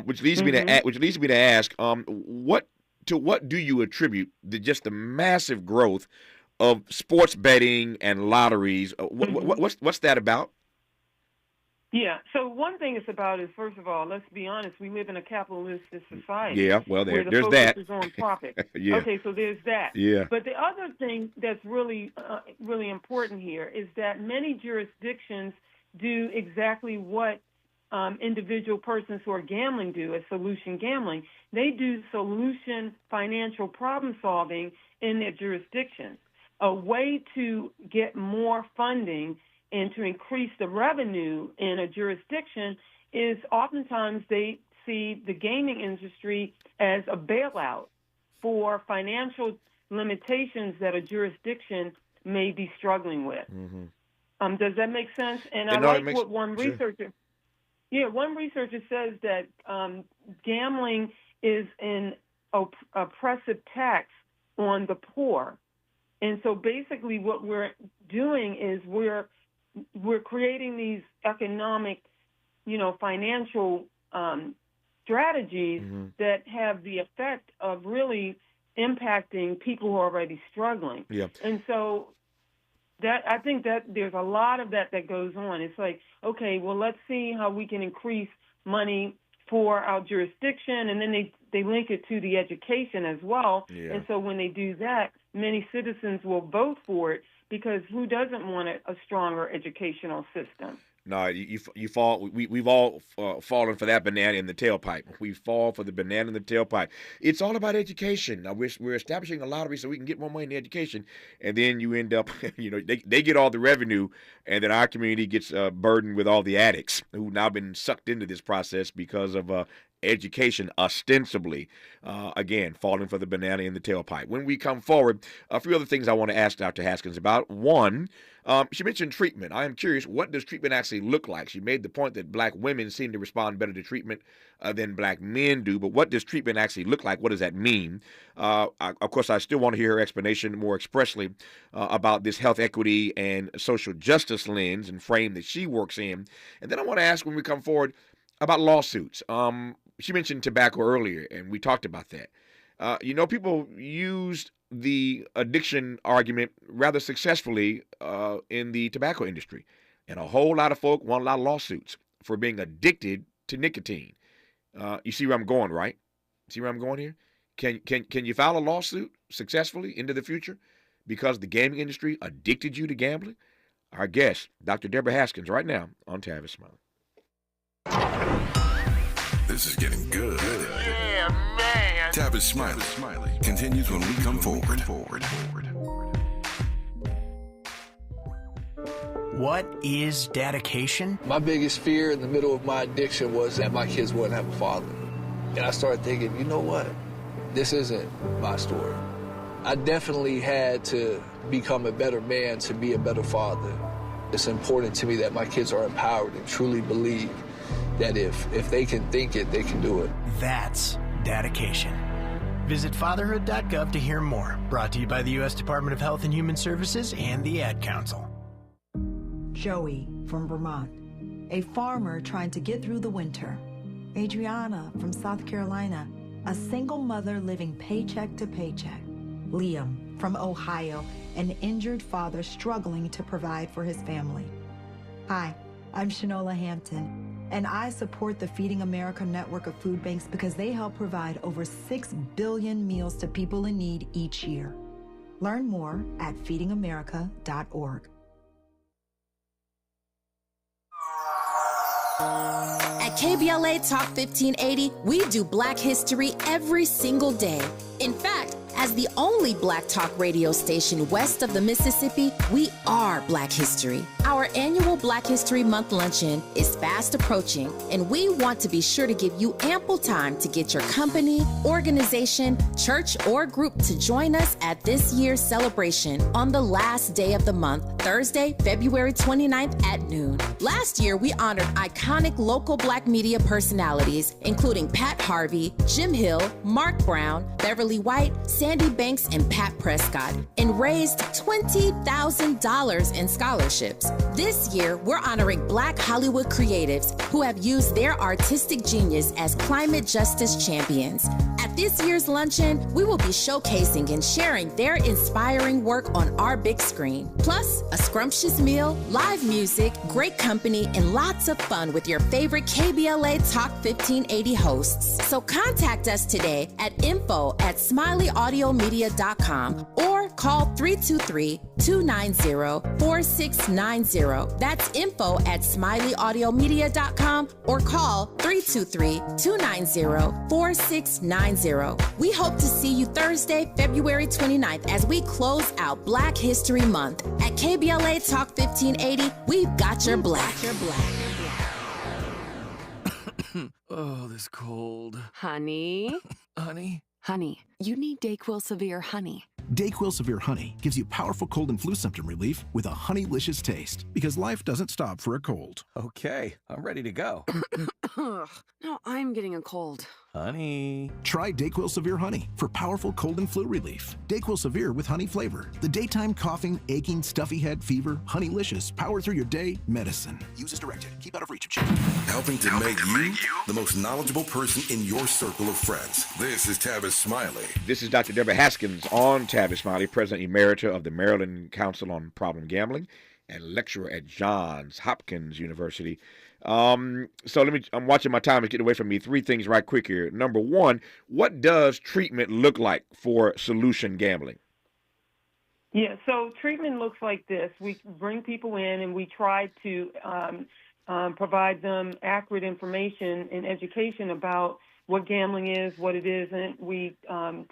which leads me to ask, what do you attribute just the massive growth of sports betting and lotteries? What's that about? Yeah. So one thing it's about is, first of all, let's be honest, we live in a capitalistic society. Yeah, well, where the there's focus that. is on profit. Yeah. Okay, so there's that. Yeah. But the other thing that's really important here is that many jurisdictions do exactly what individual persons who are gambling do as solution gambling. They do solution financial problem solving in their jurisdictions. A way to get more funding and to increase the revenue in a jurisdiction is oftentimes they see the gaming industry as a bailout for financial limitations that a jurisdiction may be struggling with. Does that make sense? And I like what one researcher says, that gambling is an oppressive tax on the poor. And so basically what we're doing is we're creating these economic, financial strategies that have the effect of really impacting people who are already struggling. Yeah. And so I think that there's a lot of that goes on. It's like, okay, well, let's see how we can increase money for our jurisdiction, and then they link it to the education as well. Yeah. And so when they do that, many citizens will vote for it, because who doesn't want a stronger educational system? No, you fall. We've all fallen for that banana in the tailpipe. We fall for the banana in the tailpipe. It's all about education. Now we're establishing a lottery so we can get more money in education, and then you end up, they get all the revenue, and then our community gets burdened with all the addicts who've now been sucked into this process because of education, ostensibly, again, falling for the banana in the tailpipe. When we come forward, a few other things I want to ask Dr. Haskins about. One, she mentioned treatment. I am curious, what does treatment actually look like? She made the point that black women seem to respond better to treatment than black men do, but what does treatment actually look like? What does that mean? Of course, I still want to hear her explanation more expressly about this health equity and social justice lens and frame that she works in. And then I want to ask, when we come forward, about lawsuits. She mentioned tobacco earlier, and we talked about that. People used the addiction argument rather successfully in the tobacco industry. And a whole lot of folk want a lot of lawsuits for being addicted to nicotine. You see where I'm going, right? See where I'm going here? Can you file a lawsuit successfully into the future because the gaming industry addicted you to gambling? Our guest, Dr. Deborah Haskins, right now on Tavis Smiley. This is getting good. Yeah, man. Tavis Smiley continues when we come forward. What is dedication? My biggest fear in the middle of my addiction was that my kids wouldn't have a father. And I started thinking, you know what? This isn't my story. I definitely had to become a better man to be a better father. It's important to me that my kids are empowered and truly believe that if they can think it, they can do it. That's dedication. Visit fatherhood.gov to hear more. Brought to you by the U.S. Department of Health and Human Services and the Ad Council. Joey from Vermont, a farmer trying to get through the winter. Adriana from South Carolina, a single mother living paycheck to paycheck. Liam from Ohio, an injured father struggling to provide for his family. Hi, I'm Shanola Hampton, and I support the Feeding America network of food banks because they help provide over 6 billion meals to people in need each year. Learn more at feedingamerica.org. At KBLA Talk 1580, we do Black history every single day. In fact, as the only Black talk radio station west of the Mississippi, we are Black history. Our annual Black History Month luncheon is fast approaching, and we want to be sure to give you ample time to get your company, organization, church, or group to join us at this year's celebration on the last day of the month, Thursday, February 29th at noon. Last year, we honored iconic local Black media personalities, including Pat Harvey, Jim Hill, Mark Brown, Beverly White, Sandy Banks, and Pat Prescott, and raised $20,000 in scholarships. This year, we're honoring Black Hollywood creatives who have used their artistic genius as climate justice champions. At this year's luncheon, we will be showcasing and sharing their inspiring work on our big screen. Plus, a scrumptious meal, live music, great company, and lots of fun with your favorite KBLA Talk 1580 hosts. So contact us today at info@smileyAudiomedia.com or call 323-290-4690. That's info@smileyAudiomedia.com or call 323-290-4690. We hope to see you Thursday, February 29th as we close out Black History Month. At KBLA Talk 1580, we've got your Black. Oh, this cold. Honey? Honey? Honey, you need DayQuil Severe Honey. DayQuil Severe Honey gives you powerful cold and flu symptom relief with a honeylicious taste, because life doesn't stop for a cold. Okay, I'm ready to go. No, I'm getting a cold. Honey. Try DayQuil Severe Honey for powerful cold and flu relief. DayQuil Severe with honey flavor. The daytime coughing, aching, stuffy head, fever, honeylicious, power through your day medicine. Use as directed. Keep out of reach of children. Helping to make you the most knowledgeable person in your circle of friends. This is Tavis Smiley. This is Dr. Deborah Haskins on Tavis Smiley, President Emerita of the Maryland Council on Problem Gambling and lecturer at Johns Hopkins University. I'm watching my time. It's getting away from me. 3 things right quick here. Number 1, what does treatment look like for solution gambling? Yeah, so treatment looks like this. We bring people in and we try to provide them accurate information and education about what gambling is, what it isn't. We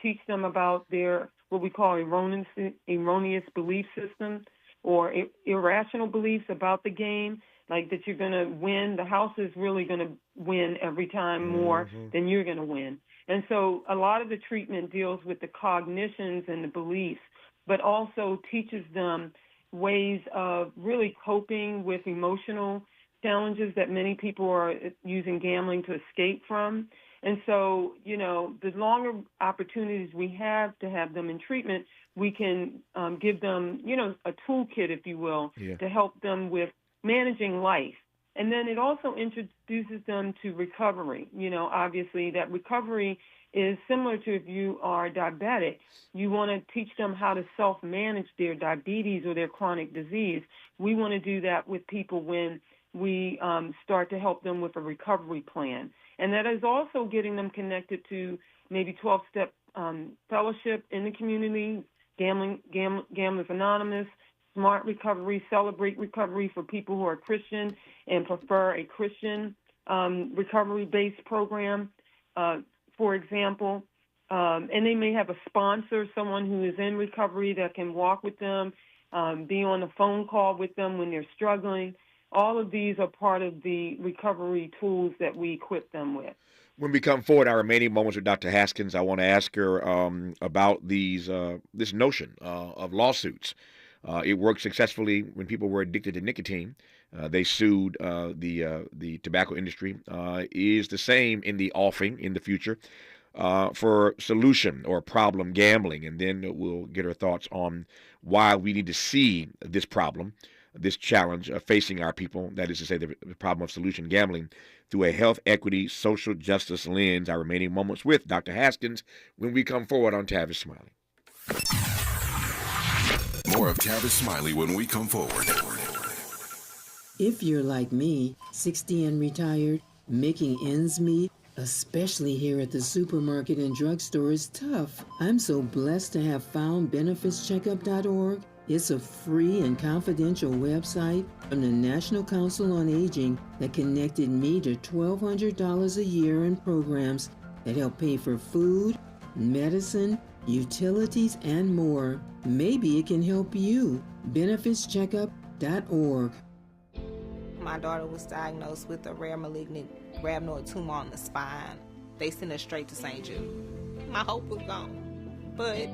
teach them about their what we call erroneous belief system or irrational beliefs about the game, like that you're going to win. The house is really going to win every time more than you're going to win. And so a lot of the treatment deals with the cognitions and the beliefs, but also teaches them ways of really coping with emotional challenges that many people are using gambling to escape from. And so, the longer opportunities we have to have them in treatment, we can give them, a toolkit, if you will, to help them with managing life. And then it also introduces them to recovery. Obviously that recovery is similar to if you are diabetic. You want to teach them how to self-manage their diabetes or their chronic disease. We want to do that with people when we start to help them with a recovery plan. And that is also getting them connected to maybe 12-step fellowship in the community, Gamblers Anonymous, Smart Recovery, Celebrate Recovery for people who are Christian and prefer a Christian recovery-based program, for example. And they may have a sponsor, someone who is in recovery that can walk with them, be on a phone call with them when they're struggling. All of these are part of the recovery tools that we equip them with. When we come forward, our remaining moments with Dr. Haskins, I want to ask her about this notion of lawsuits. It worked successfully when people were addicted to nicotine. They sued the tobacco industry. Is the same in the offing in the future for solution or problem gambling. And then we'll get her thoughts on why we need to see this problem, this challenge facing our people, that is to say the problem of solution gambling, through a health, equity, social justice lens. Our remaining moments with Dr. Haskins when we come forward on Tavis Smiley. More of Tavis Smiley when we come forward. If you're like me, 60 and retired, making ends meet, especially here at the supermarket and drugstore, is tough. I'm so blessed to have found benefitscheckup.org. It's a free and confidential website from the National Council on Aging that connected me to $1,200 a year in programs that help pay for food, medicine, utilities, and more. Maybe it can help you. benefitscheckup.org. My daughter was diagnosed with a rare malignant rhabdoid tumor on the spine. They sent her straight to St. Jude. My hope was gone. But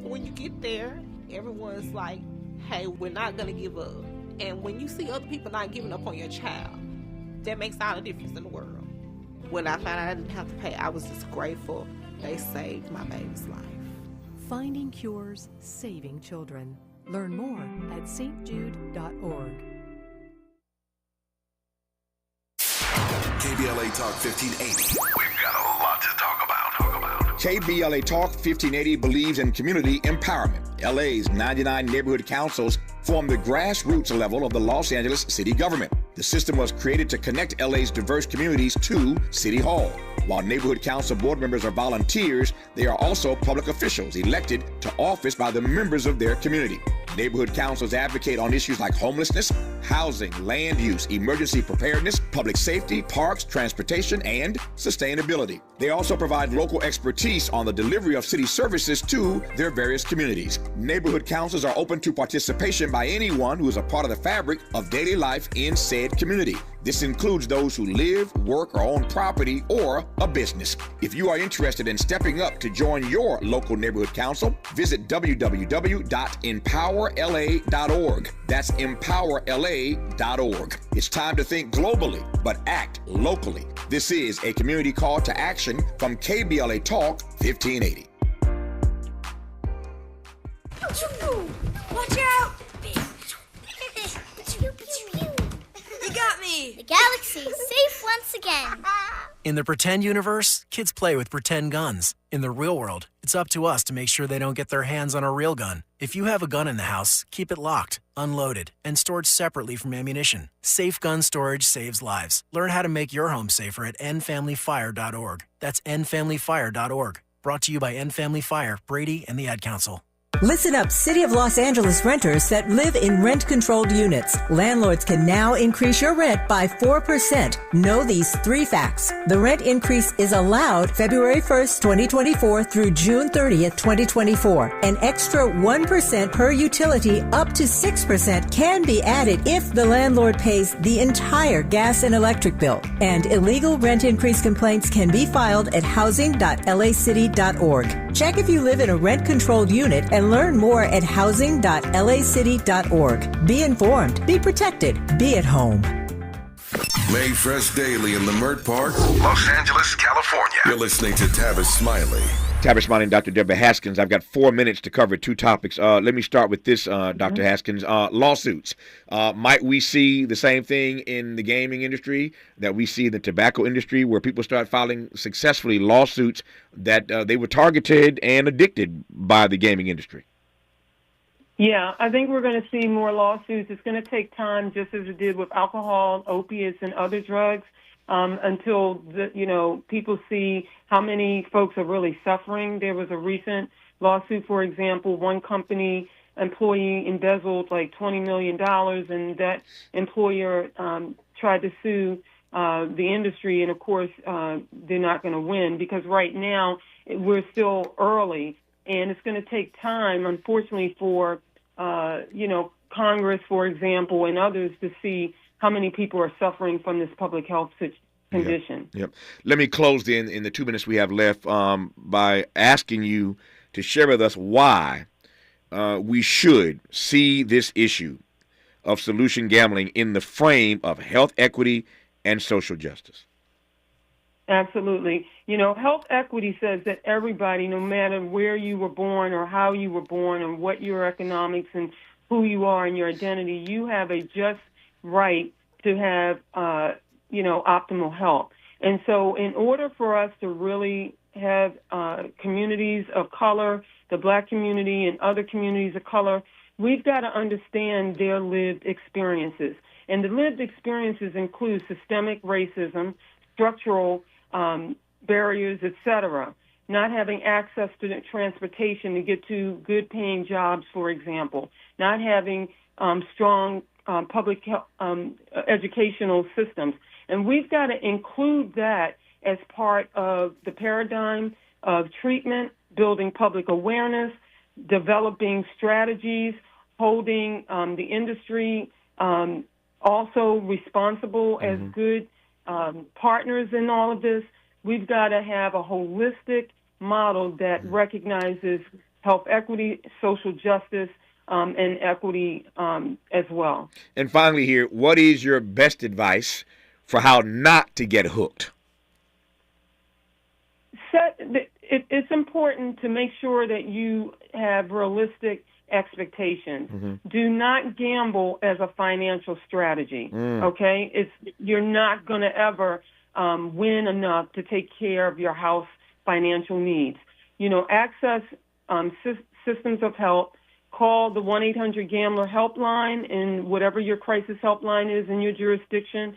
when you get there, everyone's like, hey, we're not going to give up. And when you see other people not giving up on your child, that makes all the difference in the world. When I found out I didn't have to pay, I was just grateful. They saved my baby's life. Finding cures, saving children. Learn more at stjude.org. KBLA Talk 1580. We've got a lot to talk about. KBLA Talk 1580 believes in community empowerment. LA's 99 neighborhood councils form the grassroots level of the Los Angeles city government. The system was created to connect LA's diverse communities to City Hall. While neighborhood council board members are volunteers, they are also public officials elected to office by the members of their community. Neighborhood councils advocate on issues like homelessness, housing, land use, emergency preparedness, public safety, parks, transportation, and sustainability. They also provide local expertise on the delivery of city services to their various communities. Neighborhood councils are open to participation by anyone who is a part of the fabric of daily life in said community. This includes those who live, work, or own property or a business. If you are interested in stepping up to join your local neighborhood council, visit www.empowerla.org. That's empowerla.org. It's time to think globally, but act locally. This is a community call to action from KBLA Talk 1580. Watch out! You got me! The galaxy is safe once again. In the pretend universe, kids play with pretend guns. In the real world, it's up to us to make sure they don't get their hands on a real gun. If you have a gun in the house, keep it locked, unloaded, and stored separately from ammunition. Safe gun storage saves lives. Learn how to make your home safer at endfamilyfire.org. That's endfamilyfire.org. Brought to you by End Family Fire, Brady, and the Ad Council. Listen up, City of Los Angeles renters that live in rent-controlled units. Landlords can now increase your rent by 4%. Know these 3 facts. The rent increase is allowed February 1st, 2024 through June 30th, 2024. An extra 1% per utility up to 6% can be added if the landlord pays the entire gas and electric bill. And illegal rent increase complaints can be filed at housing.lacity.org. Check if you live in a rent-controlled unit and learn more at housing.lacity.org. Be informed, be protected, be at home. Made fresh daily in the Mert Park, Los Angeles, California. You're listening to Tavis Smiley. Tavis Smiley and Dr. Deborah Haskins. I've got 4 minutes to cover 2 topics. Let me start with this, Dr. Haskins. Lawsuits. Might we see the same thing in the gaming industry that we see in the tobacco industry, where people start filing successfully lawsuits that they were targeted and addicted by the gaming industry? Yeah, I think we're going to see more lawsuits. It's going to take time, just as it did with alcohol, opiates, and other drugs, until people see how many folks are really suffering. There was a recent lawsuit, for example, one company employee embezzled like $20 million, and that employer tried to sue the industry, and of course they're not going to win, because right now we're still early, and it's going to take time, unfortunately, for Congress, for example, and others to see how many people are suffering from this public health condition. Yep. Let me close in the 2 minutes we have left by asking you to share with us why we should see this issue of solution gambling in the frame of health equity and social justice. Absolutely. Health equity says that everybody, no matter where you were born or how you were born or what your economics and who you are and your identity, you have a just right to have, optimal health. And so in order for us to really have communities of color, the Black community and other communities of color, we've got to understand their lived experiences. And the lived experiences include systemic racism, structural barriers, etc., not having access to the transportation to get to good-paying jobs, for example, not having strong public educational systems. And we've got to include that as part of the paradigm of treatment, building public awareness, developing strategies, holding the industry also responsible as good partners in all of this. We've got to have a holistic model that recognizes health equity, social justice, and equity as well. And finally here, what is your best advice for how not to get hooked? It's important to make sure that you have realistic expectations. Do not gamble as a financial strategy, okay? You're not going to ever win enough to take care of your house financial needs. Access systems of help. Call the 1-800-GAMBLER helpline in whatever your crisis helpline is in your jurisdiction,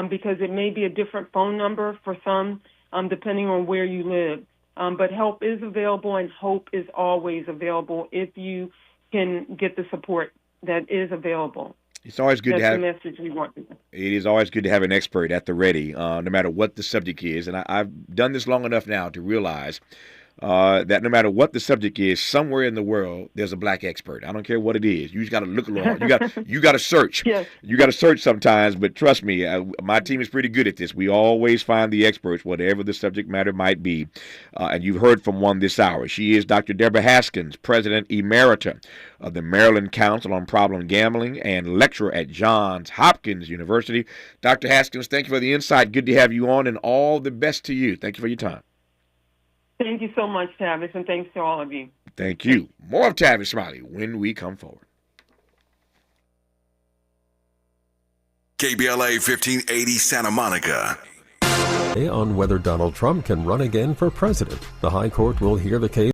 because it may be a different phone number for some, depending on where you live. But help is available, and hope is always available if you can get the support that is available. It's always good to have. That's the message we want. It is always good to have an expert at the ready, no matter what the subject is. And I've done this long enough now to realize that no matter what the subject is, somewhere in the world there's a Black expert. I don't care what it is. You just got to look along. You got to search. Yes. You got to search sometimes. But trust me, my team is pretty good at this. We always find the experts, whatever the subject matter might be. And you've heard from one this hour. She is Dr. Deborah Haskins, President Emerita of the Maryland Council on Problem Gambling and lecturer at Johns Hopkins University. Dr. Haskins, thank you for the insight. Good to have you on, and all the best to you. Thank you for your time. Thank you so much, Tavis, and thanks to all of you. Thank you. More of Tavis Smiley when we come forward. KBLA 1580 Santa Monica. On whether Donald Trump can run again for president. The High Court will hear the case